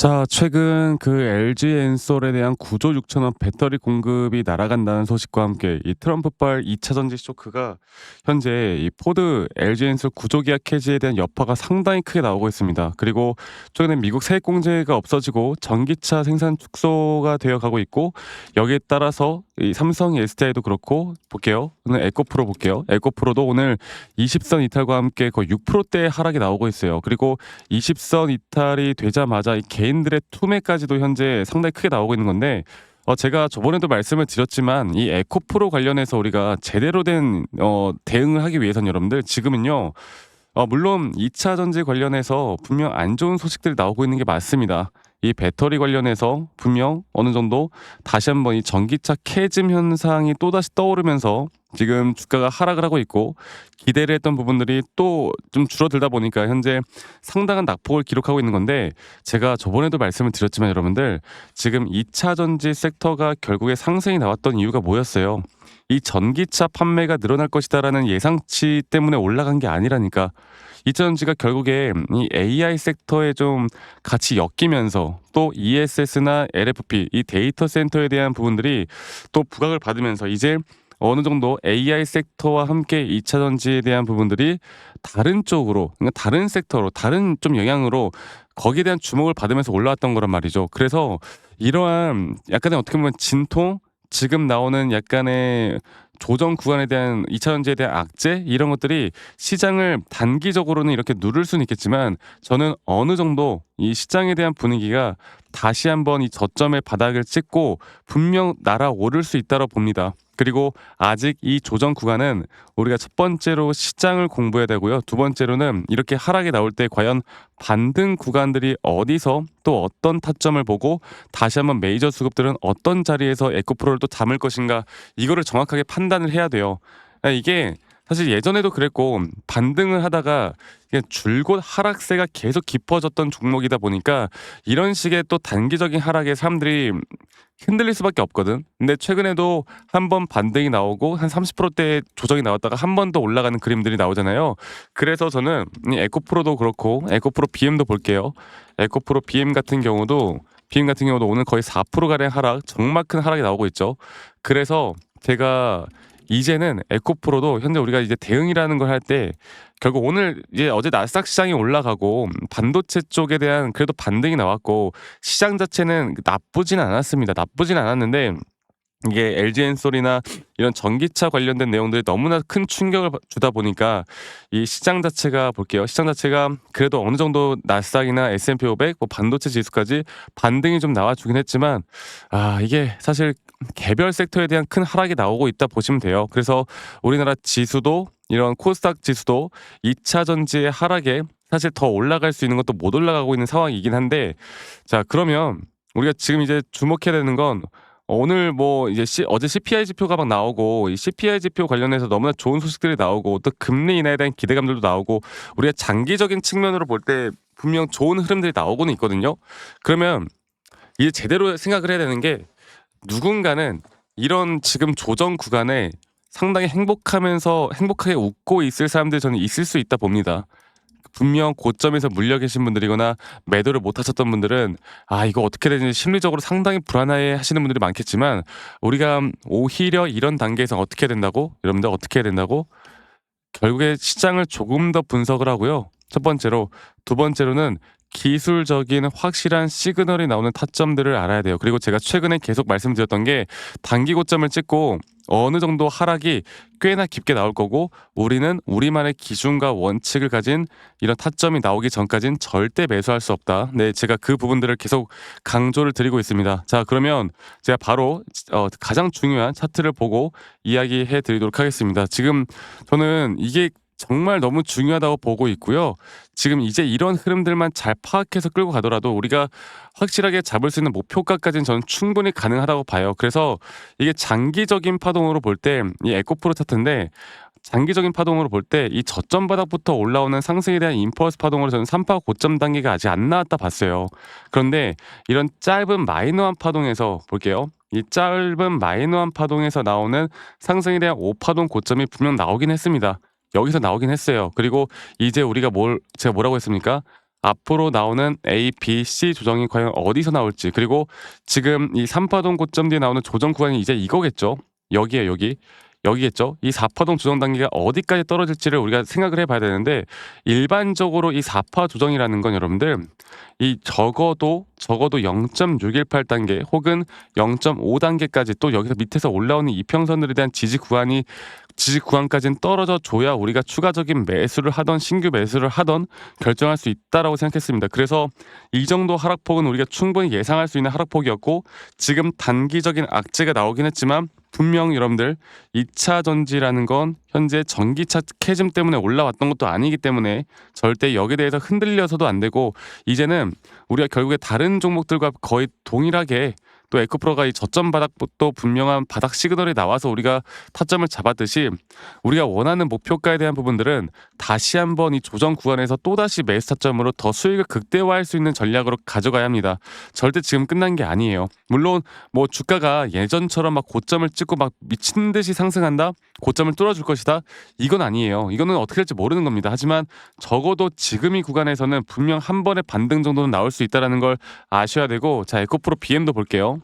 자, 최근 그 LG 엔솔에 대한 9조 6천억 배터리 공급이 날아간다는 소식과 함께 이 트럼프발 2차 전지 쇼크가 현재 이 포드 LG 엔솔 9조 계약 해지에 대한 여파가 상당히 크게 나오고 있습니다. 그리고 최근에 미국 세액 공제가 없어지고 전기차 생산 축소가 되어 가고 있고, 여기에 따라서 이 삼성 SDI도 그렇고 볼게요. 오늘 에코프로 볼게요. 에코프로도 오늘 20선 이탈과 함께 거의 6%대 하락이 나오고 있어요. 그리고 20선 이탈이 되자마자 이 개인들의 투매까지도 현재 상당히 크게 나오고 있는 건데, 제가 저번에도 말씀을 드렸지만 이 에코프로 관련해서 우리가 제대로 된 대응을 하기 위해서는 여러분들 지금은요, 물론 2차 전지 관련해서 분명 안 좋은 소식들이 나오고 있는 게 맞습니다. 이 배터리 관련해서 분명 어느 정도 다시 한번 이 전기차 캐즘 현상이 또다시 떠오르면서 지금 주가가 하락을 하고 있고, 기대를 했던 부분들이 또 좀 줄어들다 보니까 현재 상당한 낙폭을 기록하고 있는 건데, 제가 저번에도 말씀을 드렸지만 여러분들 지금 2차 전지 섹터가 결국에 상승이 나왔던 이유가 뭐였어요? 이 전기차 판매가 늘어날 것이다라는 예상치 때문에 올라간 게 아니라니까. 2차 전지가 결국에 이 AI 섹터에 좀 같이 엮이면서 또 ESS나 LFP 이 데이터 센터에 대한 부분들이 또 부각을 받으면서 이제 어느 정도 AI 섹터와 함께 2차 전지에 대한 부분들이 다른 쪽으로, 그러니까 다른 섹터로, 다른 좀 영향으로 거기에 대한 주목을 받으면서 올라왔던 거란 말이죠. 그래서 이러한 약간의 어떻게 보면 진통, 지금 나오는 약간의 조정 구간에 대한 2차 전지에 대한 악재, 이런 것들이 시장을 단기적으로는 이렇게 누를 수는 있겠지만, 저는 어느 정도 이 시장에 대한 분위기가 다시 한번 이 저점의 바닥을 찍고 분명 날아오를 수 있다고 봅니다. 그리고 아직 이 조정 구간은 우리가 첫 번째로 시장을 공부해야 되고요. 두 번째로는 이렇게 하락이 나올 때 과연 반등 구간들이 어디서 또 어떤 타점을 보고 다시 한번 메이저 수급들은 어떤 자리에서 에코프로를 또 담을 것인가, 이거를 정확하게 판단을 해야 돼요. 이게 사실 예전에도 그랬고, 반등을 하다가 그냥 줄곧 하락세가 계속 깊어졌던 종목이다 보니까 이런 식의 또 단기적인 하락에 사람들이 흔들릴 수밖에 없거든. 근데 최근에도 한 번 반등이 나오고 한 30%대 조정이 나왔다가 한 번 더 올라가는 그림들이 나오잖아요. 그래서 저는 이 에코프로도 그렇고, 에코프로 BM도 볼게요. 에코프로 BM 같은 경우도 오늘 거의 4% 가량 하락, 정말 큰 하락이 나오고 있죠. 그래서 제가 이제는 에코프로도 현재 우리가 이제 대응이라는 걸 할 때, 결국 오늘 이제 어제 나스닥 시장이 올라가고 반도체 쪽에 대한 그래도 반등이 나왔고, 시장 자체는 나쁘진 않았습니다. 나쁘진 않았는데 이게 LG엔솔이나 이런 전기차 관련된 내용들이 너무나 큰 충격을 주다 보니까 이 시장 자체가 볼게요. 시장 자체가 그래도 어느 정도 나스닥이나 S&P 500, 뭐 반도체 지수까지 반등이 좀 나와주긴 했지만, 이게 사실 개별 섹터에 대한 큰 하락이 나오고 있다 보시면 돼요. 그래서 우리나라 지수도, 이런 코스닥 지수도 2차 전지의 하락에 사실 더 올라갈 수 있는 것도 못 올라가고 있는 상황이긴 한데, 자, 그러면 우리가 지금 이제 주목해야 되는 건, 오늘 뭐 이제 어제 CPI 지표가 막 나오고, 이 CPI 지표 관련해서 너무나 좋은 소식들이 나오고, 또 금리 인하에 대한 기대감들도 나오고, 우리가 장기적인 측면으로 볼 때 분명 좋은 흐름들이 나오고는 있거든요. 그러면 이제 제대로 생각을 해야 되는 게, 누군가는 이런 지금 조정 구간에 상당히 행복하게 웃고 있을 사람들이 저는 있을 수 있다 봅니다. 분명 고점에서 물려 계신 분들이거나 매도를 못 하셨던 분들은 이거 어떻게 되는지 심리적으로 상당히 불안해 하시는 분들이 많겠지만, 우리가 오히려 이런 단계에서 어떻게 해야 된다고? 여러분들 어떻게 해야 된다고? 결국에 시장을 조금 더 분석을 하고요. 첫 번째로. 두 번째로는 기술적인 확실한 시그널이 나오는 타점들을 알아야 돼요. 그리고 제가 최근에 계속 말씀드렸던 게, 단기 고점을 찍고 어느 정도 하락이 꽤나 깊게 나올 거고, 우리는 우리만의 기준과 원칙을 가진 이런 타점이 나오기 전까지는 절대 매수할 수 없다. 네, 제가 그 부분들을 계속 강조를 드리고 있습니다. 자, 그러면 제가 바로 가장 중요한 차트를 보고 이야기해 드리도록 하겠습니다. 지금 저는 이게 정말 너무 중요하다고 보고 있고요. 지금 이제 이런 흐름들만 잘 파악해서 끌고 가더라도 우리가 확실하게 잡을 수 있는 목표가까지는 저는 충분히 가능하다고 봐요. 그래서 이게 장기적인 파동으로 볼 때 이 에코프로 차트인데, 장기적인 파동으로 볼 때 이 저점 바닥부터 올라오는 상승에 대한 임펄스 파동으로 저는 3파 고점 단계가 아직 안 나왔다 봤어요. 그런데 이런 짧은 마이너한 파동에서 볼게요. 이 짧은 마이너한 파동에서 나오는 상승에 대한 5파동 고점이 분명 나오긴 했습니다. 여기서 나오긴 했어요. 그리고 이제 우리가 제가 뭐라고 했습니까? 앞으로 나오는 A, B, C 조정이 과연 어디서 나올지, 그리고 지금 이 3파동 고점 뒤에 나오는 조정 구간이 이제 이거겠죠. 여기에 여기. 여기겠죠. 이 4파동 조정 단계가 어디까지 떨어질지를 우리가 생각을 해 봐야 되는데, 일반적으로 이 4파 조정이라는 건 여러분들 이 적어도 0.618 단계 혹은 0.5 단계까지, 또 여기서 밑에서 올라오는 이평선들에 대한 지지 구간까지는 떨어져 줘야 우리가 추가적인 매수를 하던 신규 매수를 하던 결정할 수 있다라고 생각했습니다. 그래서 이 정도 하락폭은 우리가 충분히 예상할 수 있는 하락폭이었고, 지금 단기적인 악재가 나오긴 했지만 분명 여러분들 2차 전지라는 건 현재 전기차 캐즘 때문에 올라왔던 것도 아니기 때문에 절대 여기에 대해서 흔들려서도 안 되고, 이제는 우리가 결국에 다른 종목들과 거의 동일하게 또 에코프로가 이 저점 바닥부터 분명한 바닥 시그널이 나와서 우리가 타점을 잡았듯이, 우리가 원하는 목표가에 대한 부분들은 다시 한번 이 조정 구간에서 또다시 매수 타점으로 더 수익을 극대화할 수 있는 전략으로 가져가야 합니다. 절대 지금 끝난 게 아니에요. 물론 뭐 주가가 예전처럼 막 고점을 찍고 막 미친 듯이 상승한다, 고점을 뚫어줄 것이다, 이건 아니에요. 이거는 어떻게 될지 모르는 겁니다. 하지만 적어도 지금 이 구간에서는 분명 한 번의 반등 정도는 나올 수 있다는 걸 아셔야 되고, 자, 에코프로 BM도 볼게요.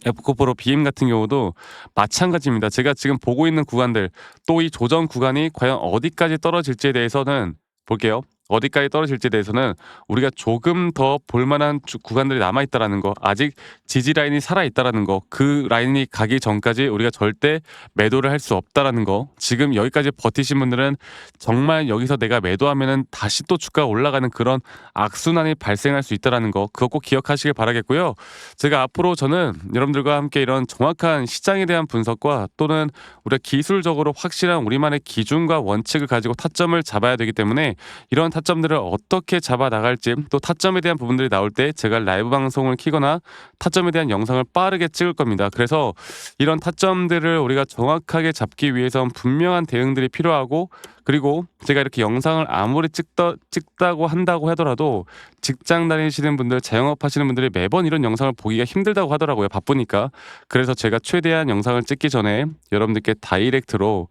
에코프로 BM 같은 경우도 마찬가지입니다. 제가 지금 보고 있는 구간들, 또 이 조정 구간이 과연 어디까지 떨어질지에 대해서는 볼게요. 어디까지 떨어질지에 대해서는 우리가 조금 더 볼만한 구간들이 남아있다라는 거, 아직 지지 라인이 살아있다라는 거, 그 라인이 가기 전까지 우리가 절대 매도를 할 수 없다라는 거, 지금 여기까지 버티신 분들은 정말 여기서 내가 매도하면은 다시 또 주가가 올라가는 그런 악순환이 발생할 수 있다라는 거, 그거 꼭 기억하시길 바라겠고요. 제가 앞으로 저는 여러분들과 함께 이런 정확한 시장에 대한 분석과, 또는 우리가 기술적으로 확실한 우리만의 기준과 원칙을 가지고 타점을 잡아야 되기 때문에, 이런 타점들을 어떻게 잡아 나갈지, 또 타점에 대한 부분들이 나올 때 제가 라이브 방송을 키거나 타점에 대한 영상을 빠르게 찍을 겁니다. 그래서 이런 타점들을 우리가 정확하게 잡기 위해선 분명한 대응들이 필요하고, 그리고 제가 이렇게 영상을 아무리 찍다고 한다고 하더라도 직장 다니시는 분들, 자영업 하시는 분들이 매번 이런 영상을 보기가 힘들다고 하더라고요. 바쁘니까. 그래서 제가 최대한 영상을 찍기 전에 여러분들께 다이렉트로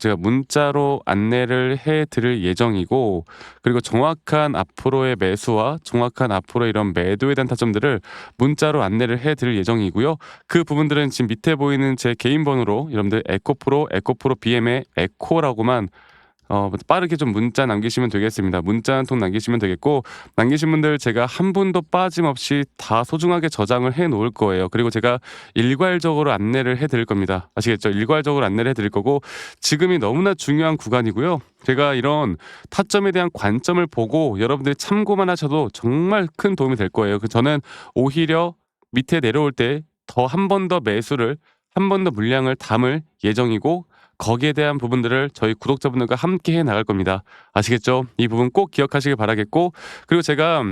제가 문자로 안내를 해 드릴 예정이고, 그리고 정확한 앞으로의 매수와 정확한 앞으로의 이런 매도에 대한 타점들을 문자로 안내를 해 드릴 예정이고요. 그 부분들은 지금 밑에 보이는 제 개인 번호로 여러분들 에코프로 BM의 에코라고만 빠르게 좀 문자 남기시면 되겠습니다. 문자 한 통 남기시면 되겠고, 남기신 분들 제가 한 분도 빠짐없이 다 소중하게 저장을 해 놓을 거예요. 그리고 제가 일괄적으로 안내를 해 드릴 겁니다. 아시겠죠? 일괄적으로 안내를 해 드릴 거고, 지금이 너무나 중요한 구간이고요. 제가 이런 타점에 대한 관점을 보고 여러분들이 참고만 하셔도 정말 큰 도움이 될 거예요. 저는 오히려 밑에 내려올 때 더 한 번 더 매수를, 한 번 더 물량을 담을 예정이고, 거기에 대한 부분들을 저희 구독자분들과 함께 해 나갈 겁니다. 아시겠죠? 이 부분 꼭 기억하시길 바라겠고, 그리고 제가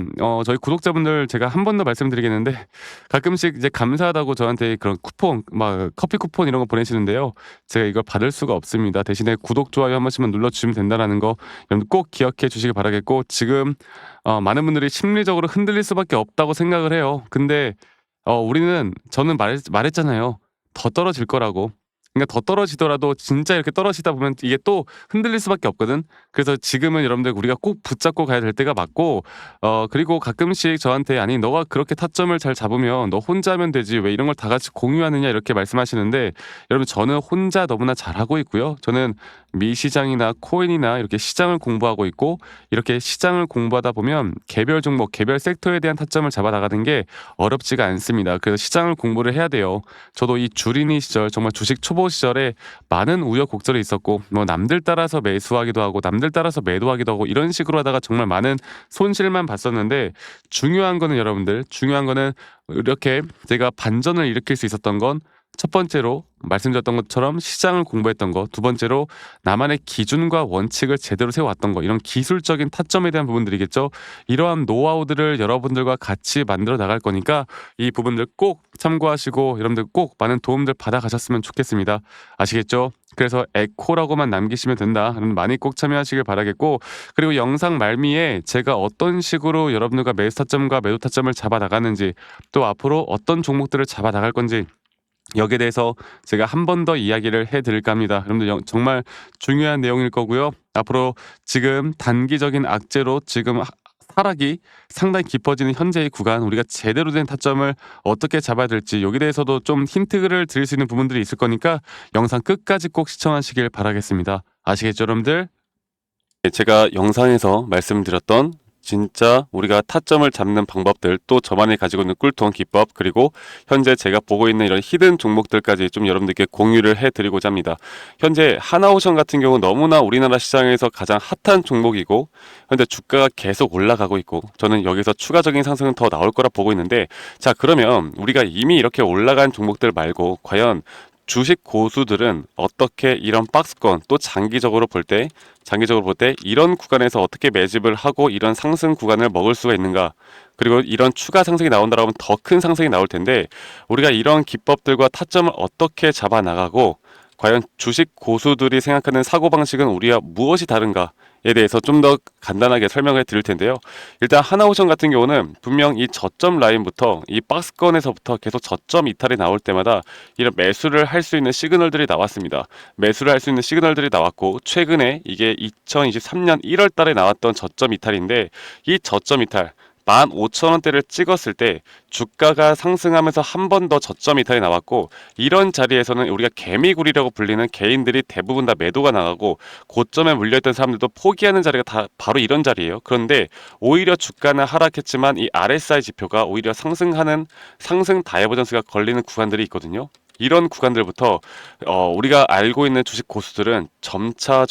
저희 구독자분들 제가 한 번 더 말씀드리겠는데, 가끔씩 이제 감사하다고 저한테 그런 쿠폰, 막 커피 쿠폰 이런 거 보내시는데요. 제가 이걸 받을 수가 없습니다. 대신에 구독, 좋아요 한 번씩만 눌러주시면 된다는 거 여러분 꼭 기억해 주시길 바라겠고, 지금 많은 분들이 심리적으로 흔들릴 수밖에 없다고 생각을 해요. 근데 저는 말했잖아요. 더 떨어질 거라고. 그러니까 더 떨어지더라도 진짜 이렇게 떨어지다 보면 이게 또 흔들릴 수밖에 없거든. 그래서 지금은 여러분들 우리가 꼭 붙잡고 가야 될 때가 맞고, 그리고 가끔씩 저한테 아니 너가 그렇게 타점을 잘 잡으면 너 혼자 하면 되지 왜 이런 걸 다 같이 공유하느냐 이렇게 말씀하시는데, 여러분 저는 혼자 너무나 잘하고 있고요. 저는 미 시장이나 코인이나 이렇게 시장을 공부하고 있고, 이렇게 시장을 공부하다 보면 개별 종목, 개별 섹터에 대한 타점을 잡아 나가는 게 어렵지가 않습니다. 그래서 시장을 공부를 해야 돼요. 저도 이 주린이 시절, 정말 주식 초보 시절에 많은 우여곡절이 있었고, 뭐 남들 따라서 매수하기도 하고 남들 따라서 매도하기도 하고 이런 식으로 하다가 정말 많은 손실만 봤었는데, 중요한 거는 이렇게 제가 반전을 일으킬 수 있었던 건, 첫 번째로 말씀드렸던 것처럼 시장을 공부했던 거, 두 번째로 나만의 기준과 원칙을 제대로 세워왔던 거, 이런 기술적인 타점에 대한 부분들이겠죠. 이러한 노하우들을 여러분들과 같이 만들어 나갈 거니까 이 부분들 꼭 참고하시고 여러분들 꼭 많은 도움들 받아가셨으면 좋겠습니다. 아시겠죠? 그래서 에코라고만 남기시면 된다. 여러분 많이 꼭 참여하시길 바라겠고, 그리고 영상 말미에 제가 어떤 식으로 여러분들과 매수 타점과 매도 타점을 잡아 나가는지, 또 앞으로 어떤 종목들을 잡아 나갈 건지 여기에 대해서 제가 한 번 더 이야기를 해 드릴까 합니다. 여러분들 정말 중요한 내용일 거고요. 앞으로 지금 단기적인 악재로 지금 하락이 상당히 깊어지는 현재의 구간, 우리가 제대로 된 타점을 어떻게 잡아야 될지 여기에 대해서도 좀 힌트를 드릴 수 있는 부분들이 있을 거니까 영상 끝까지 꼭 시청하시길 바라겠습니다. 아시겠죠, 여러분들? 제가 영상에서 말씀드렸던 진짜 우리가 타점을 잡는 방법들, 또 저만이 가지고 있는 꿀통 기법, 그리고 현재 제가 보고 있는 이런 히든 종목들까지 좀 여러분들께 공유를 해드리고자 합니다. 현재 하나오션 같은 경우 너무나 우리나라 시장에서 가장 핫한 종목이고 현재 주가가 계속 올라가고 있고 저는 여기서 추가적인 상승은 더 나올 거라 보고 있는데, 자 그러면 우리가 이미 이렇게 올라간 종목들 말고 과연 주식 고수들은 어떻게 이런 박스권, 또 장기적으로 볼 때 이런 구간에서 어떻게 매집을 하고 이런 상승 구간을 먹을 수가 있는가, 그리고 이런 추가 상승이 나온다고 하면 더 큰 상승이 나올 텐데 우리가 이런 기법들과 타점을 어떻게 잡아 나가고 과연 주식 고수들이 생각하는 사고방식은 우리와 무엇이 다른가 에 대해서 좀 더 간단하게 설명을 드릴 텐데요. 일단 하나오션 같은 경우는 분명 이 저점 라인부터 이 박스권에서부터 계속 저점 이탈이 나올 때마다 이런 매수를 할 수 있는 시그널들이 나왔습니다. 매수를 할 수 있는 시그널들이 나왔고, 최근에 이게 2023년 1월 달에 나왔던 저점 이탈인데, 이 저점 이탈 15,000원대를 찍었을 때 주가가 상승하면서 한 번 더 저점 이탈이 나왔고, 이런 자리에서는 우리가 개미굴이라고 불리는 개인들이 대부분 다 매도가 나가고 고점에 물려있던 사람들도 포기하는 자리가 다 바로 이런 자리예요. 그런데 오히려 주가는 하락했지만 이 RSI 지표가 오히려 상승하는 상승 다이버전스가 걸리는 구간들이 있거든요. 이런 구간들부터 우리가 알고 있는 주식 고수들은 점차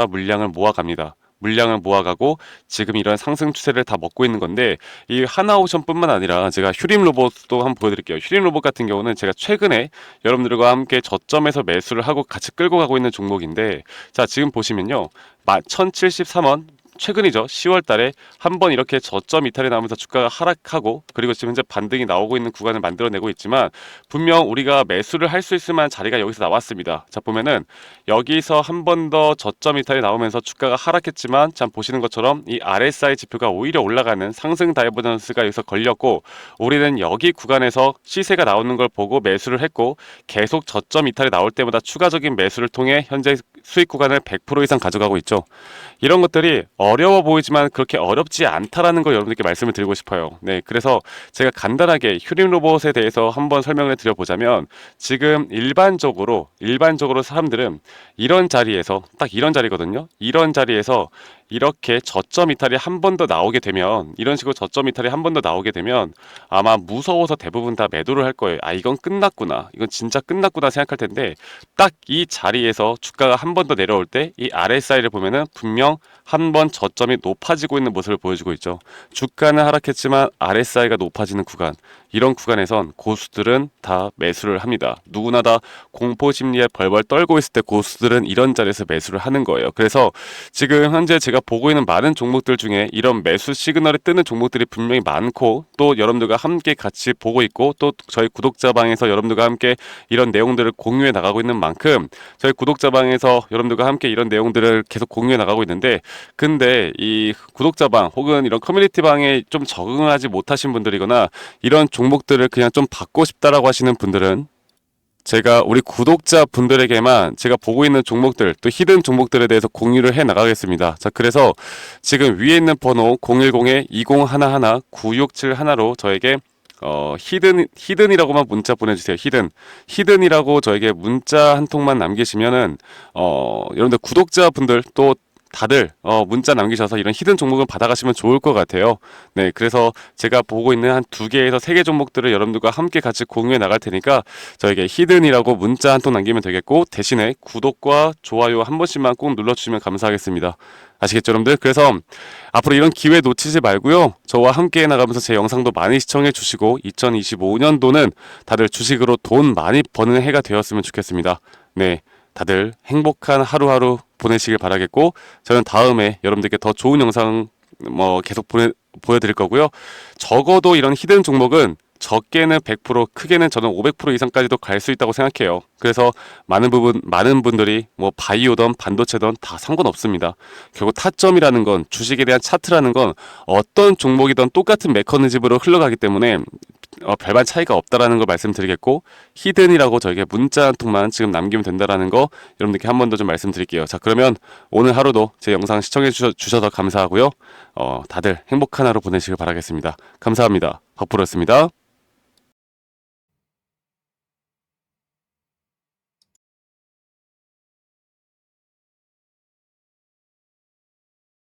물량을 모아갑니다. 물량을 모아가고 지금 이런 상승 추세를 다 먹고 있는 건데, 이 하나오션뿐만 아니라 제가 휴림 로봇도 한번 보여드릴게요. 휴림 로봇 같은 경우는 제가 최근에 여러분들과 함께 저점에서 매수를 하고 같이 끌고 가고 있는 종목인데, 자 지금 보시면요, 1073원 최근이죠. 10월 달에 한번 이렇게 저점 이탈이 나오면서 주가가 하락하고, 그리고 지금 현재 반등이 나오고 있는 구간을 만들어내고 있지만 분명 우리가 매수를 할 수 있을 만한 자리가 여기서 나왔습니다. 자 보면은 여기서 한 번 더 저점 이탈이 나오면서 주가가 하락했지만, 참 보시는 것처럼 이 RSI 지표가 오히려 올라가는 상승 다이버전스가 여기서 걸렸고, 우리는 여기 구간에서 시세가 나오는 걸 보고 매수를 했고, 계속 저점 이탈이 나올 때마다 추가적인 매수를 통해 현재 수익 구간을 100% 이상 가져가고 있죠. 이런 것들이 어려워 보이지만 그렇게 어렵지 않다라는 걸 여러분들께 말씀을 드리고 싶어요. 네, 그래서 제가 간단하게 휴림 로봇에 대해서 한번 설명을 드려보자면, 지금 일반적으로 사람들은 이런 자리에서, 딱 이런 자리거든요. 이런 자리에서 이렇게 저점 이탈이 한 번 더 나오게 되면, 이런 식으로 저점 이탈이 한 번 더 나오게 되면 아마 무서워서 대부분 다 매도를 할 거예요. 아 이건 끝났구나, 이건 진짜 끝났구나 생각할 텐데, 딱 이 자리에서 주가가 한 번 더 내려올 때 이 RSI를 보면은 분명 한 번 저점이 높아지고 있는 모습을 보여주고 있죠. 주가는 하락했지만 RSI가 높아지는 구간, 이런 구간에선 고수들은 다 매수를 합니다. 누구나 다 공포 심리에 벌벌 떨고 있을 때 고수들은 이런 자리에서 매수를 하는 거예요. 그래서 지금 현재 제가 보고 있는 많은 종목들 중에 이런 매수 시그널이 뜨는 종목들이 분명히 많고, 또 여러분들과 함께 같이 보고 있고, 또 저희 구독자방에서 여러분들과 함께 이런 내용들을 공유해 나가고 있는 만큼 저희 구독자방에서 여러분들과 함께 이런 내용들을 계속 공유해 나가고 있는데, 근데 이 구독자방 혹은 이런 커뮤니티방에 좀 적응하지 못하신 분들이거나 이런 종목들을 그냥 좀 받고 싶다라고 하시는 분들은 제가 우리 구독자 분들에게만 제가 보고 있는 종목들, 또 히든 종목들에 대해서 공유를 해 나가겠습니다. 자 그래서 지금 위에 있는 번호 010-2011-9671로 저에게 히든이라고만 문자 보내주세요. 히든이라고 저에게 문자 한 통만 남기시면은 여러분들 구독자분들 또 다들 문자 남기셔서 이런 히든 종목을 받아가시면 좋을 것 같아요. 네, 그래서 제가 보고 있는 한 2개에서 3개 종목들을 여러분들과 함께 같이 공유해 나갈 테니까 저에게 히든이라고 문자 한 통 남기면 되겠고, 대신에 구독과 좋아요 한 번씩만 꼭 눌러주시면 감사하겠습니다. 아시겠죠, 여러분들? 그래서 앞으로 이런 기회 놓치지 말고요, 저와 함께 나가면서 제 영상도 많이 시청해 주시고 2025년도는 다들 주식으로 돈 많이 버는 해가 되었으면 좋겠습니다. 네, 다들 행복한 하루하루 보내시길 바라겠고, 저는 다음에 여러분들께 더 좋은 영상 계속 보여드릴 거고요. 적어도 이런 히든 종목은 적게는 100%, 크게는 저는 500% 이상까지도 갈 수 있다고 생각해요. 그래서 많은 분들이 바이오든 반도체든 다 상관없습니다. 결국 타점이라는 건, 주식에 대한 차트라는 건 어떤 종목이든 똑같은 메커니즘으로 흘러가기 때문에 별반 차이가 없다라는 걸 말씀드리겠고, 히든이라고 저에게 문자 한 통만 지금 남기면 된다라는 거 여러분들께 한 번 더 좀 말씀드릴게요. 자, 그러면 오늘 하루도 제 영상 시청해 주셔서 감사하고요. 다들 행복한 하루 보내시길 바라겠습니다. 감사합니다. 박프로였습니다.